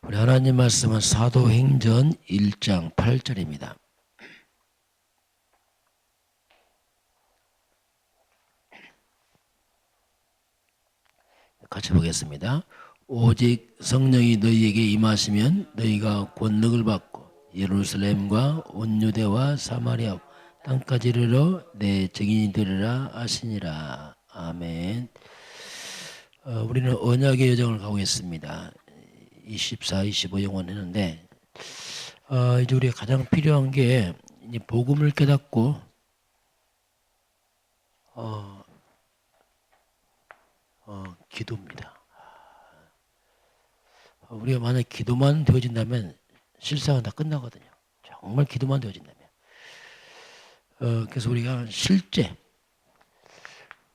우리 하나님 말씀은 사도행전 1장 8절입니다. 같이 보겠습니다. 오직 성령이 너희에게 임하시면 너희가 권능을 받고 예루살렘과 온 유대와 사마리아 땅까지 이르러 내 증인이 되리라 하시니라. 아멘. 우리는 언약의 여정을 가고 있습니다. 24, 25 영원 했는데 이제 우리가 가장 필요한 게 이제 복음을 깨닫고 기도입니다. 우리가 만약 기도만 되어진다면 실상은 다 끝나거든요. 정말 기도만 되어진다면. 그래서 우리가 실제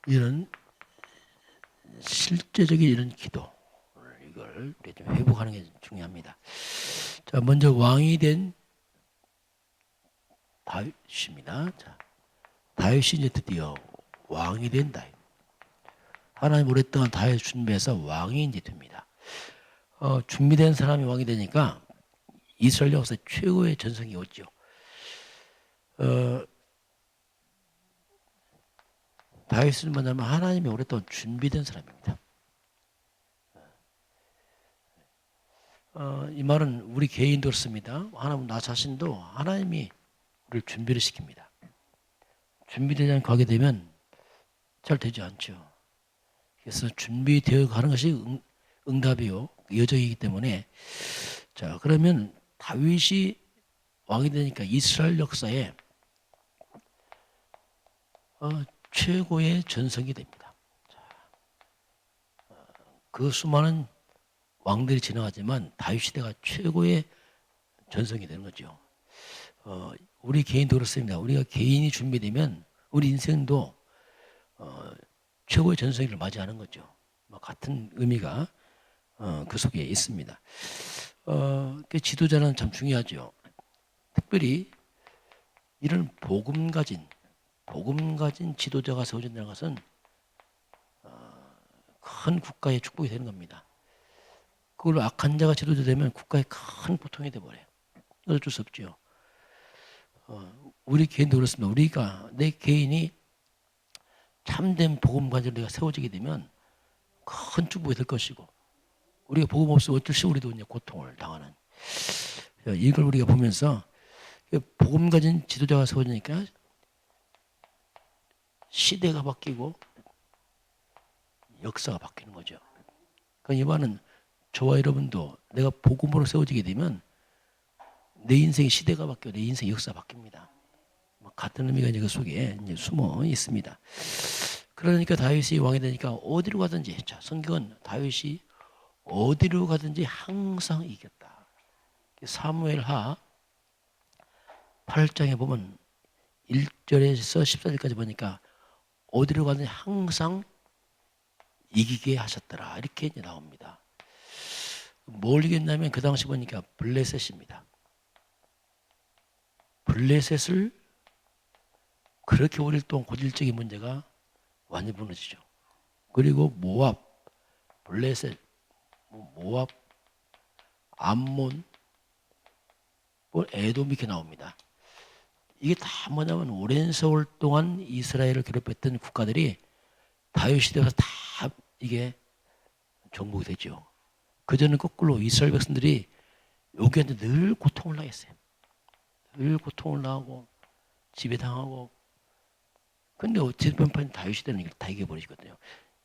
이런 실제적인 이런 기도 이걸 우리 좀 회복하는 게 중요합니다. 자, 먼저 왕이 된 다윗입니다. 자, 다윗이 이제 드디어 왕이 된 다윗. 하나님 오랫동안 다윗 준비해서 왕이 이제 됩니다. 준비된 사람이 왕이 되니까 이스라엘 역사 최고의 전성이 오죠. 다윗은 뭐냐면 하나님이 오랫동안 준비된 사람입니다. 이 말은 우리 개인도 그렇습니다. 하나님 나 자신도 하나님이 우리를 준비를 시킵니다. 준비되지 않고 하게 되면 잘 되지 않죠. 그래서 준비되어 가는 것이 응답이요 여정이기 때문에 자 그러면 다윗이 왕이 되니까 이스라엘 역사에 최고의 전성이 됩니다. 자, 그 수많은 왕들이 지나가지만 다윗 시대가 최고의 전성이 되는 거죠. 우리 개인도 그렇습니다. 우리가 개인이 준비되면 우리 인생도 최고의 전성기를 맞이하는 거죠. 같은 의미가 그 속에 있습니다. 그 지도자는 참 중요하죠. 특별히 이런 복음 가진 지도자가 세워진다는 것은 큰 국가의 축복이 되는 겁니다. 그걸로 악한 자가 지도자 되면 국가에 큰 고통이 되어버려요. 어쩔 수 없죠. 우리 개인도 그렇습니다. 우리가 내 개인이 참된 복음 가지고 내가 세워지게 되면 큰 축복이 될 것이고 우리가 복음 없으면 어쩔 수 우리도 이제 고통을 당하는 이걸 우리가 보면서 복음 가진 지도자가 세워지니까 시대가 바뀌고 역사가 바뀌는 거죠. 그러니까 이 말은 저와 여러분도 내가 복음으로 세워지게 되면 내 인생의 시대가 바뀌고 내 인생의 역사가 바뀝니다. 같은 의미가 이제 그 속에 이제 숨어 있습니다. 그러니까 다윗이 왕이 되니까 어디로 가든지 자 성경은 다윗이 어디로 가든지 항상 이겼다. 사무엘하 8장에 보면 1절에서 14절까지 보니까 어디로 가든지 항상 이기게 하셨더라. 이렇게 이제 나옵니다. 뭘 이겼냐면 그 당시 보니까 블레셋입니다. 블레셋을 그렇게 오랫 동안 고질적인 문제가 완전히 무너지죠. 그리고 모압, 블레셋, 모압, 암몬, 에돔 이렇게 나옵니다. 이게 다 뭐냐면 오랜 세월 동안 이스라엘을 괴롭혔던 국가들이 다윗 시대에서 다 이게 정복이 되죠. 그전은 거꾸로 이스라엘 백성들이 여기한테 늘 고통을 당했어요. 늘 고통을 당하고 지배당하고 근데 어찌보면 다윗 시대는 이걸 다 이겨버리거든요.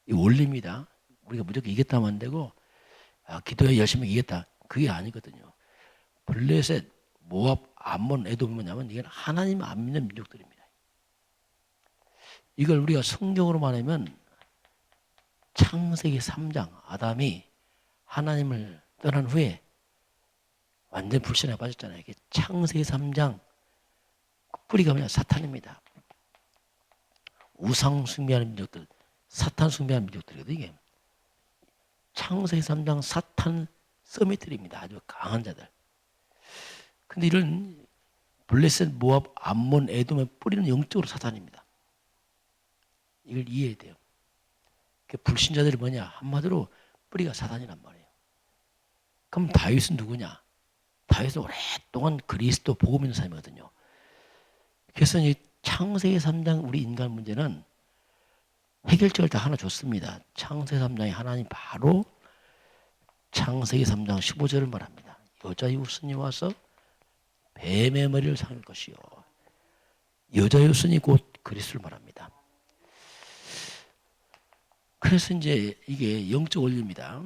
이 원리입니다. 우리가 무조건 이겼다면 안 되고 기도해 열심히 이겼다. 그게 아니거든요. 블레셋, 모압, 암몬, 에돔이 뭐냐면 이게 하나님 안 믿는 민족들입니다. 이걸 우리가 성경으로 말하면 창세기 3장 아담이 하나님을 떠난 후에 완전 불신에 빠졌잖아요. 이게 창세기 3장 뿌리가 뭐냐 사탄입니다. 우상 숭배하는 민족들, 사탄 숭배하는 민족들이거든요. 이게 창세기 3장 사탄 서밋들입니다. 아주 강한 자들. 근데 이런 블레셋, 모압, 암몬, 에돔의 뿌리는 영적으로 사탄입니다. 이걸 이해해야 돼요. 불신자들이 뭐냐? 한마디로 뿌리가 사탄이란 말이에요. 그럼 다윗은 누구냐? 다윗은 오랫동안 그리스도 복음 있는 사람이거든요. 그래서 이 창세기 3장 우리 인간 문제는 해결책을 다 하나 줬습니다. 창세기 3장에 하나님 바로 창세기 3장 15절을 말합니다. 여자의 후손이 와서 뱀의 머리를 상할 것이요. 여자의 후손이 곧 그리스도를 말합니다. 그래서 이제 이게 영적 원리입니다.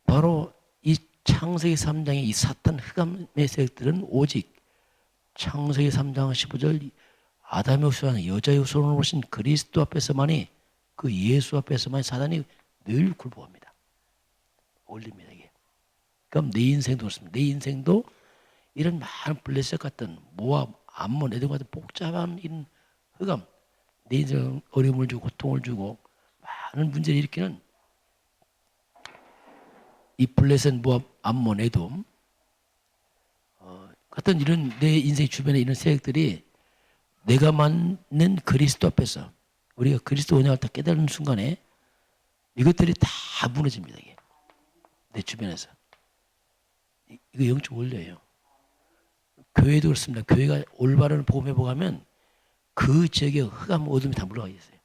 바로 이 창세기 3장의 이 사탄 흑암의 세력들은 오직 창세기 3장 15절 아담의 후손 여자의 후손으로 오신 그리스도 앞에서만이 그 예수 앞에서만이 사단이 늘 굴복합니다. 올립니다 이게. 그럼 내 인생도 그렇습니다. 내 인생도 이런 많은 블레셋 같은 모압, 암몬, 에돔 같은 복잡한 이런 흑암 내 인생 어려움을 주고 고통을 주고 많은 문제를 일으키는 이 블레셋, 모압, 암몬, 에돔 같은 이런 내 인생 주변에 이런 세력들이 내가 맞는 그리스도 앞에서 우리가 그리스도 언약을 다 깨달은 순간에 이것들이 다 무너집니다. 이게. 내 주변에서. 이거 영적 원리예요. 교회도 그렇습니다. 교회가 올바른 복음 회복하면 그 지역에 흑암 어둠이 다 물러가 있어요.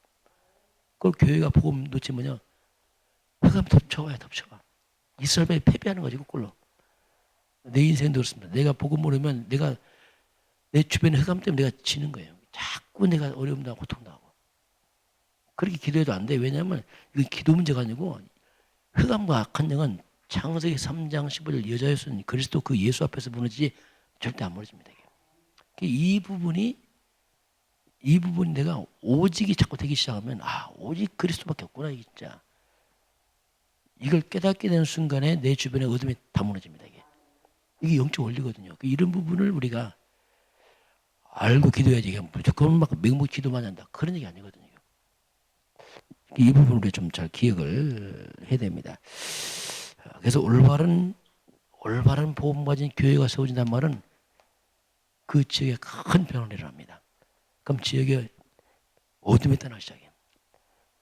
그 교회가 복음 놓치 뭐냐? 흑암 덮쳐가요, 덮쳐가. 이스라엘이 패배하는 거지, 거꾸로. 내 인생도 그렇습니다. 내가 복음 모르면 내가 내 주변에 흑암 때문에 내가 지는 거예요. 자꾸 내가 어려움 당하고 고통 당하고. 그렇게 기도해도 안 돼. 왜냐하면 이건 기도 문제가 아니고 흑암과 악한 영은 창세기 3장 15절 여자의 손 그리스도 그 예수 앞에서 무너지지 절대 안 무너집니다. 이 부분이 내가 오직이 자꾸 되기 시작하면 오직 그리스도밖에 없구나 진짜. 이걸 깨닫게 되는 순간에 내 주변에 어둠이 다 무너집니다. 이게 영적 원리거든요. 이런 부분을 우리가 알고 기도해야지. 이게 무조건 막 맹목 기도만 한다. 그런 얘기 아니거든요. 이 부분을 우리가 좀 잘 기억을 해야 됩니다. 그래서 올바른 복음 가진 교회가 세워진단 말은 그 지역에 큰 변화를 일어납니다. 그럼 지역에 어둠이 떠나기 시작해요.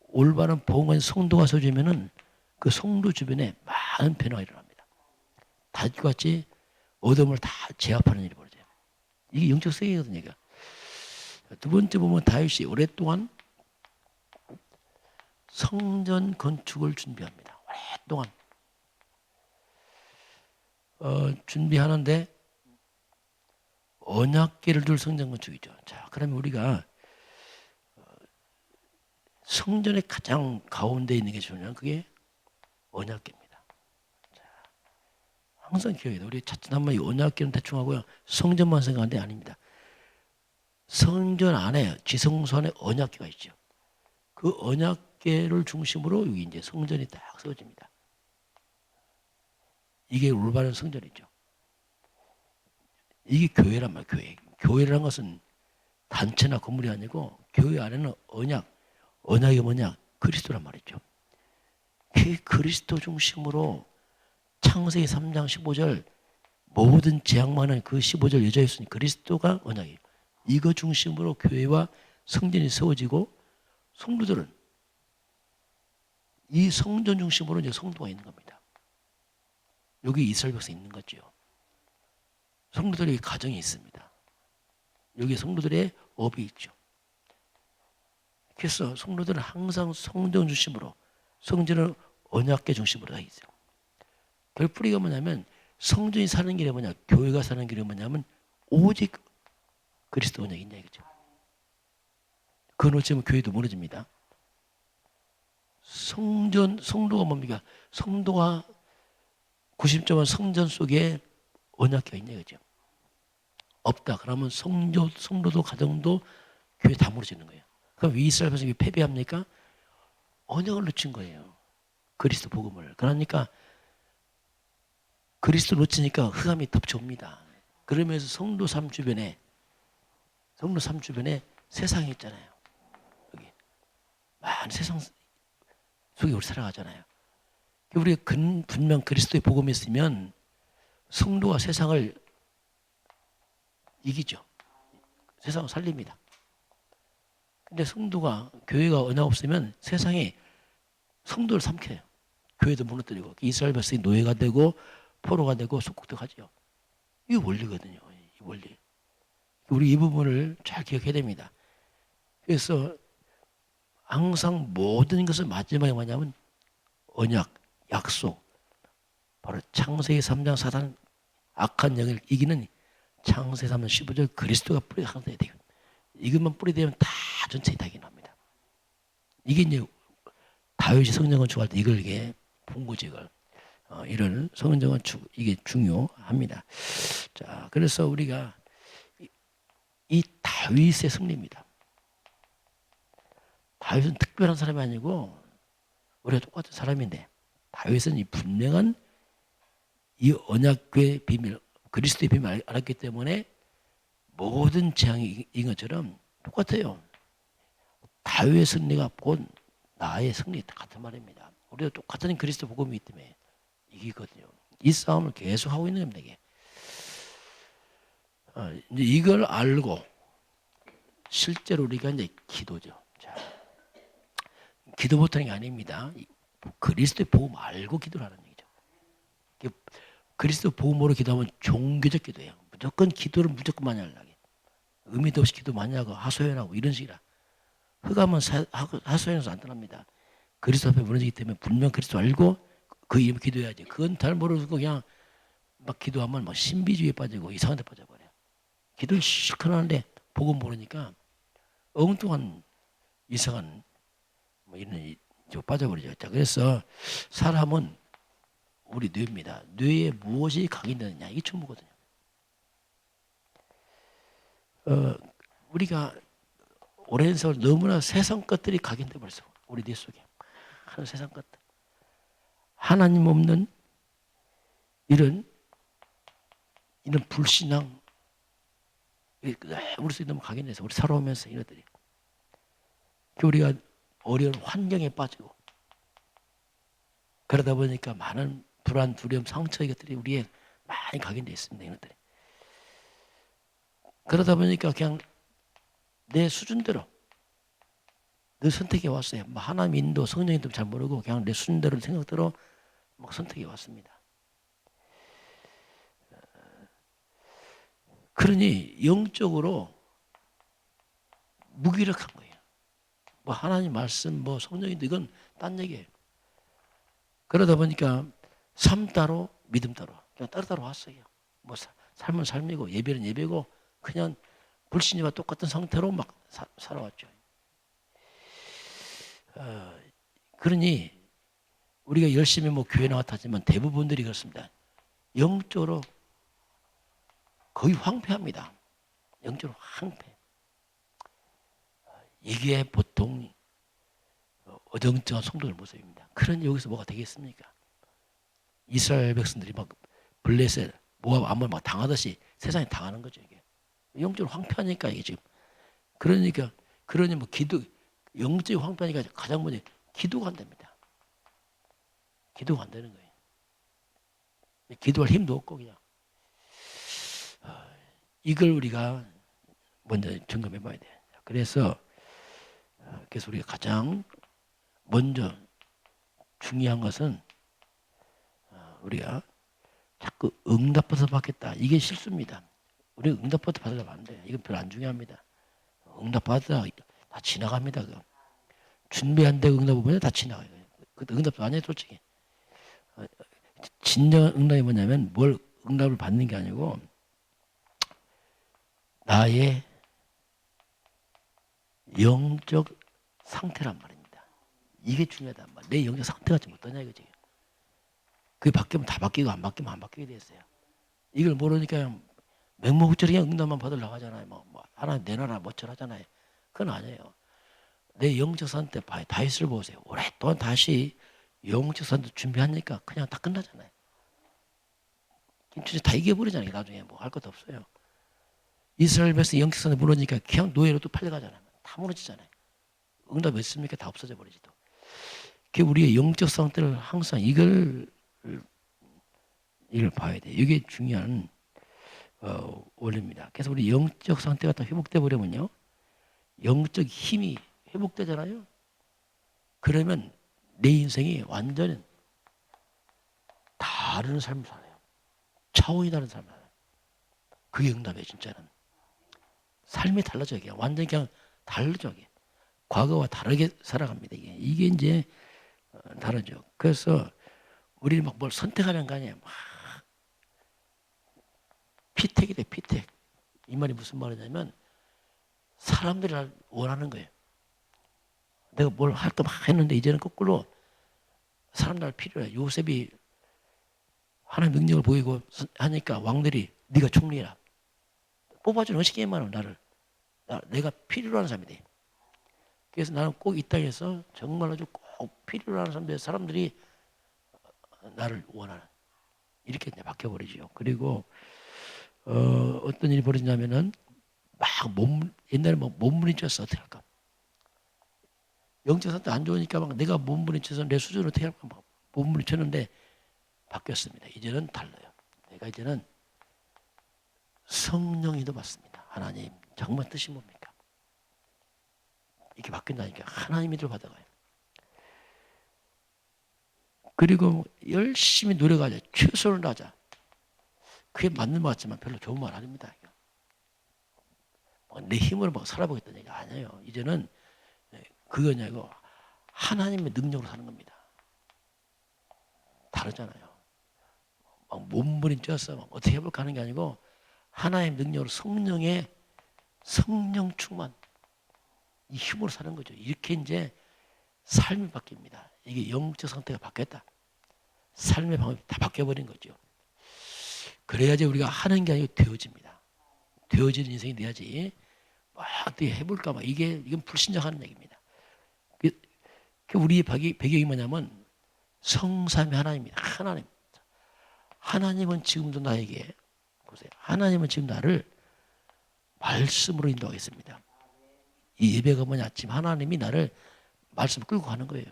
올바른 복음 가진 성도가 세워지면은 그 성도 주변에 많은 변화가 일어납니다. 다윗같이 어둠을 다 제압하는 일이 벌어져요. 이게 영적 세계거든요. 두 번째 보면 다윗이 오랫동안 성전 건축을 준비합니다. 오랫동안 준비하는데 언약궤를 둘 성전 건축이죠. 자, 그러면 우리가 성전의 가장 가운데 있는 게 중요한 그게 언약궤입니다. 자, 항상 기억해야 돼요. 우리 자칫하면 이 언약궤는 대충 하고요. 성전만 생각하는데 아닙니다. 성전 안에 지성소 안에 언약궤가 있죠. 그 언약궤를 중심으로 여기 이제 성전이 딱 세워집니다. 이게 올바른 성전이죠. 이게 교회란 말이에요. 교회. 교회라는 것은 단체나 건물이 아니고 교회 안에는 언약이 뭐냐? 그리스도란 말이죠. 그 그리스도 중심으로 창세기 3장 15절 모든 재앙만한 그 15절 여자의 있으니 그리스도가 언약이에요. 이거 중심으로 교회와 성전이 세워지고 성도들은 이 성전 중심으로 이제 성도가 있는 겁니다. 여기 이스라엘 백성이 있는 거죠. 성도들의 가정이 있습니다. 여기 성도들의 업이 있죠. 그래서 성도들은 항상 성전 중심으로 성전은 언약궤 중심으로 다 있어요. 결뿌리가 뭐냐면 성전이 사는 길이 뭐냐 교회가 사는 길이 뭐냐면 오직 그리스도 언약이 있냐 이거죠. 그거 놓치면 교회도 무너집니다. 성도가 뭡니까? 성도가 90점은 성전 속에 언약궤가 있냐 이거죠. 없다. 그러면 성도도 가정도 교회 다 무너지는 거예요. 그럼 이스라엘 백성이 패배합니까? 언약을 놓친 거예요. 그리스도 복음을. 그러니까 그리스도 놓치니까 흑암이 덮쳐옵니다. 그러면서 성도 삶 주변에 세상이 있잖아요. 여기 많은 세상 속에 우리 살아가잖아요. 우리가 분명 그리스도의 복음이 있으면 성도가 세상을 이기죠. 세상을 살립니다. 근데 교회가 언약 없으면 세상이 성도를 삼켜요. 교회도 무너뜨리고 이스라엘 백성이 노예가 되고 포로가 되고 속국되가죠. 이게 원리거든요. 이 원리. 우리 이 부분을 잘 기억해야 됩니다. 그래서 항상 모든 것을 마지막에 뭐냐면 언약, 약속. 바로 창세기 3장 사단 악한 영을 이기는 창세기 3장 15절 그리스도가 뿌리가 항상 돼요. 이것만 뿌리되면 다 전체 다 이깁니다. 이게 이제 다윗이 성전 건축할 때 이걸 이게 본 거지 이걸. 이런 성전 건축 이게 중요합니다. 자, 그래서 우리가 이 다윗의 승리입니다. 다윗은 특별한 사람이 아니고 우리가 똑같은 사람인데 다윗은 이 분명한 이 언약궤의 비밀, 그리스도의 비밀을 알았기 때문에 모든 재앙이 이긴 것처럼 똑같아요. 다윗의 승리가 곧 나의 승리 같은 말입니다. 우리도 똑같은 그리스도 복음이기 때문에 이기거든요. 이 싸움을 계속 하고 있는 겁니다. 이게. 이제 이걸 알고 실제로 우리가 이제 기도죠. 자, 기도 못하는 게 아닙니다. 그리스도의 복음 알고 기도를 하는 얘기죠. 그리스도 복음으로 기도하면 종교적 기도예요. 무조건 기도를 무조건 많이 하려고. 의미도 없이 기도 많이 하고 하소연하고 이런 식이라. 흑암은 하소연해서 안 떠납니다. 그리스도 앞에 무너지기 때문에 분명 그리스도 알고 그 이름 기도해야지. 그건 잘 모르고 그냥 막 기도하면 막 신비주의에 빠지고 이상한 데 빠져버려요. 기도는 실컷 하는데 복음 모르니까 엉뚱한 이상한 뭐 이런 빠져버리죠. 자, 그래서 사람은 우리 뇌입니다. 뇌에 무엇이 각인되느냐 이게 전부거든요. 우리가 오랜 세월 너무나 세상 것들이 각인돼 버렸어. 우리 뇌 속에 하는 세상 것들. 하나님 없는 이런 불신앙 우리 속에 너무 각인돼서 우리 살아오면서 이것들이 우리가 어려운 환경에 빠지고 그러다 보니까 많은 불안, 두려움, 상처 이것들이 우리에 많이 각인되어 있습니다. 이것들이. 그러다 보니까 그냥 내 수준대로 늘 선택해 왔어요. 뭐 하나님 인도, 성령 인도 잘 모르고 그냥 내 수준대로 생각대로 막 선택해 왔습니다. 그러니 영적으로 무기력한 거예요. 뭐 하나님 말씀, 뭐 성령 인도 이건 딴 얘기예요. 그러다 보니까 삶 따로 믿음 따로 그냥 따로 왔어요. 뭐 삶은 삶이고 예배는 예배고 그냥 불신자와 똑같은 상태로 막 살아왔죠. 그러니 우리가 열심히 뭐 교회 나왔다지만 대부분들이 그렇습니다. 영적으로 거의 황폐합니다. 영적으로 황폐. 이게 보통 어정쩡한 성도들 모습입니다. 그런 여기서 뭐가 되겠습니까? 이스라엘 백성들이 막 블레셋, 모압, 암몬 막 당하듯이 세상에 당하는 거죠. 이게 영적으로 황폐하니까 이게 지금 그러니 뭐 기도 영적이 황폐하니까 가장 먼저 기도가 안 됩니다. 기도가 안 되는 거예요. 기도할 힘도 없고 그냥 이걸 우리가 먼저 점검해 봐야 돼요. 그래서 우리가 가장 먼저 중요한 것은 우리가 자꾸 응답받아서 받겠다. 이게 실수입니다. 우리가 응답받아 받으려면 안 돼요. 이건 별로 안 중요합니다. 응답받아 다 지나갑니다. 준비 안 되고 응답 보면 다 지나가요. 그것도 응답도 아니에요, 솔직히. 진정한 응답이 뭐냐면 뭘 응답을 받는 게 아니고 나의 영적 상태란 말입니다. 이게 중요하단 말이에요. 내 영적 상태가 지금 어떠냐 이거지. 그게 바뀌면 다 바뀌고 안 바뀌면 안 바뀌게 됐어요. 이걸 모르니까 그냥 맹목적으로 그냥 응답만 받으려고 하잖아요. 뭐 하나님 내놔라 뭐처럼 하잖아요. 그건 아니에요. 내 영적 상태 봐요. 다윗을 보세요. 오랫동안 다시 영적 상태 준비하니까 그냥 다 끝나잖아요. 진짜 다 이겨버리잖아요. 나중에 뭐 할 것도 없어요. 이스라엘 백성 영적 상태 무너지니까 그냥 노예로 또 팔려가잖아요. 다 무너지잖아요. 응답 왜 씁니까? 다 없어져 버리지 또. 우리의 영적 상태를 항상 이걸 봐야 돼요. 이게 중요한 원리입니다. 그래서 우리 영적 상태가 다 회복돼 버리면요, 영적 힘이 회복되잖아요. 그러면 내 인생이 완전 다른 삶을 살아요. 차원이 다른 삶을 살아요. 그게 응답이에요. 진짜는. 삶이 달라져요. 그냥. 완전히 그냥 다르죠. 이게. 과거와 다르게 살아갑니다. 이게 이제 다르죠. 그래서 우리는 막 뭘 선택하는 거 아니에요. 막 피택이 돼, 피택. 이 말이 무슨 말이냐면 사람들이 날 원하는 거예요. 내가 뭘 할 거 막 했는데 이제는 거꾸로 사람 날 필요해. 요셉이 하나님 능력을 보이고 하니까 왕들이 네가 총리라. 뽑아주는 의식에만 나를. 내가 필요로 하는 사람이 돼. 그래서 나는 꼭 이 땅에서 정말 아주 꼭 필요로 하는 사람들이 나를 원하는. 이렇게 이제 바뀌어버리죠. 그리고 어떤 일이 벌어지냐면은 막 옛날에 뭐 몸부림쳤어. 어떻게 할까? 영적 상태 안 좋으니까 막 내가 몸부림쳐서 내 수준을 어떻게 할까? 막 몸부림쳤는데 바뀌었습니다. 이제는 달라요. 내가 이제는 성령이도 받습니다. 하나님 정말 뜻이 뭡니까? 이렇게 바뀐다니까 하나님이 들 받아가요. 그리고 열심히 노력하자. 최선을 다하자. 그게 맞는 것 같지만 별로 좋은 말 아닙니다. 내 힘으로 막 살아보겠다는 얘기 아니에요. 이제는 그거냐 이거 하나님의 능력으로 사는 겁니다. 다르잖아요. 막 몸부림쳐서 막 어떻게 해볼까 하는 게 아니고 하나님의 능력으로 성령 충만 이 힘으로 사는 거죠. 이렇게 이제 삶이 바뀝니다. 이게 영적 상태가 바뀌었다. 삶의 방법이 다 바뀌어버린 거죠. 그래야지 우리가 하는 게 아니고 되어집니다. 되어지는 인생이 돼야지 막 어떻게 해볼까 막 이건 불신자하는 얘기입니다. 우리의 배경이 뭐냐면 성삼위 하나님입니다. 하나님은 지금도 나에게 보세요. 하나님은 지금 나를 말씀으로 인도하겠습니다. 이 예배가 뭐냐? 지금 하나님이 나를 말씀 끌고 가는 거예요.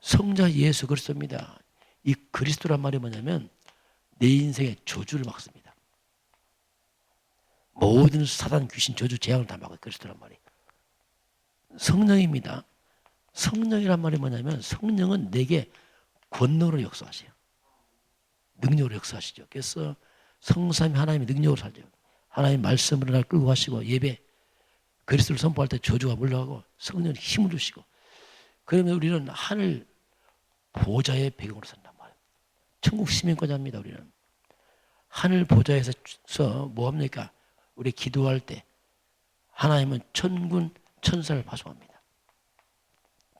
성자 예수 그리스도입니다. 이 그리스도란 말이 뭐냐면 내 인생의 저주를 막습니다. 모든 사단, 귀신, 저주, 재앙을 다 막아요. 그리스도란 말이. 성령입니다. 성령이란 말이 뭐냐면 성령은 내게 권능으로 역사하세요. 능력으로 역사하시죠. 그래서 성삼위 하나님의 능력으로 살죠. 하나님 말씀으로 날 끌고 가시고 예배 그리스도를 선포할 때 저주가 물러가고 성령이 힘을 주시고 그러면 우리는 하늘 보좌의 배경으로 산단 말이에요. 천국 시민권자입니다. 우리는. 하늘 보좌에서 뭐합니까? 우리 기도할 때 하나님은 천군 천사를 파송합니다.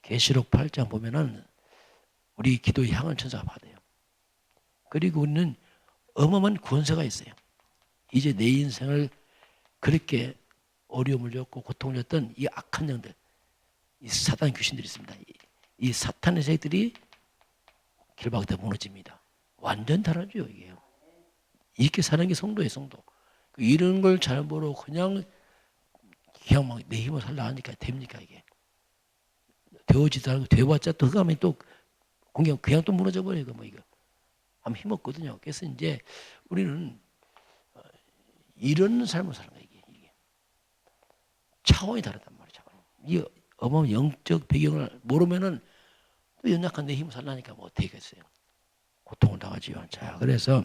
계시록 8장 보면은 우리 기도의 향을 천사가 받아요. 그리고 우리는 어마어마한 권세가 있어요. 이제 내 인생을 그렇게 어려움을 줬고 고통을 줬던 이 악한 영들, 이 사탄 귀신들이 있습니다. 이 사탄의 세력들이 결박돼 무너집니다. 완전 다르죠 이게요. 이렇게 사는 게 성도예요, 성도. 이런 걸 잘 모르고 그냥 막 내 힘으로 살라 하니까 됩니까 이게? 되어지도 않고 되어봤자 또 그가면 또 그냥 또 무너져 버려요. 뭐 이거 아무 힘 없거든요. 그래서 이제 우리는 이런 삶을 사는 거예요. 이게 차원이 다르단 말이죠. 이 어마어마한 영적 배경을 모르면은 또 연약한 내 힘을 살라니까 뭐 어떻게 하겠어요? 고통을 당하지요. 자, 그래서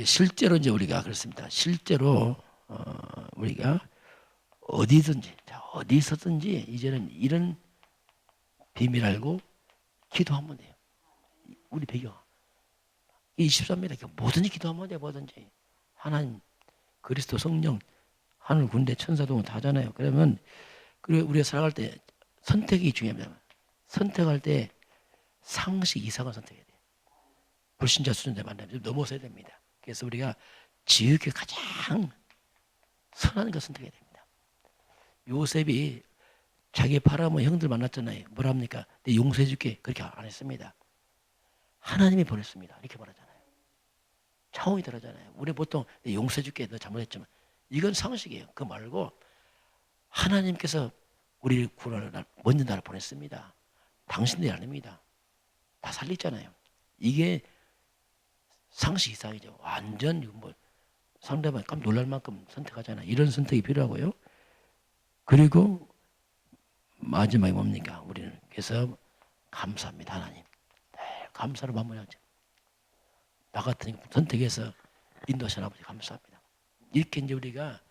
실제로 이제 우리가 그렇습니다. 실제로 우리가 어디든지 어디서든지 이제는 이런 비밀 알고 기도하면 돼요. 우리 배경 24입니다. 뭐든지 기도하면 돼요. 뭐든지 하나님 그리스도 성령 하늘 군대 천사도 다 하잖아요. 그러면 우리가 살아갈 때 선택이 중요합니다. 선택할 때 상식 이상을 선택해야 돼요. 불신자 수준에 만나면 넘어서야 됩니다. 그래서 우리가 지극히 가장 선한 걸 선택해야 됩니다. 요셉이 자기 팔아먹은 형들 만났잖아요. 뭐라 합니까? 내 용서해 줄게. 그렇게 안 했습니다. 하나님이 보냈습니다. 이렇게 말하잖아요. 차원이 다르잖아요. 우리 보통 내 용서해 줄게. 너 잘못했지만 이건 상식이에요. 그거 말고 하나님께서 우리를 구원하러 먼저 나를 보냈습니다. 당신들이 아닙니다. 다 살리잖아요. 이게 상식 이상이죠. 완전 뭐 상대방이 깜 놀랄 만큼 선택하잖아요. 이런 선택이 필요하고요. 그리고 마지막에 뭡니까? 우리는 그래서 감사합니다. 하나님. 감사로 마무리하죠. 나 같은 선택해서 인도하신 아버지 감사합니다. 이렇게 이제 우리가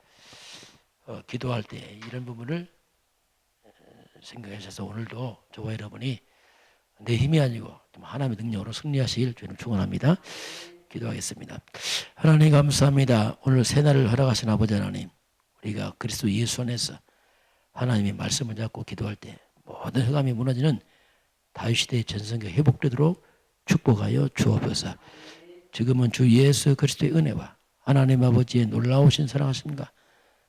기도할 때 이런 부분을 생각하셔서 오늘도 저와 여러분이 내 힘이 아니고 하나님의 능력으로 승리하시길 주님 축원합니다. 기도하겠습니다. 하나님 감사합니다. 오늘 새날을 허락하신 아버지 하나님, 우리가 그리스도 예수 안에서 하나님의 말씀을 잡고 기도할 때 모든 흑암이 무너지는 다윗시대의 전성기가 회복되도록 축복하여 주옵소서. 지금은 주 예수 그리스도의 은혜와 하나님 아버지의 놀라우신 사랑하심과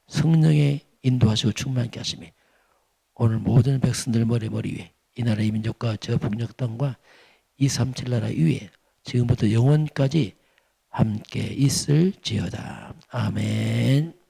성령의 인도하시고 충만케 하심이 오늘 모든 백성들 머리 위에 이 나라 이 민족과 저 북녘 땅과 237 나라 위에 지금부터 영원까지 함께 있을지어다. 아멘.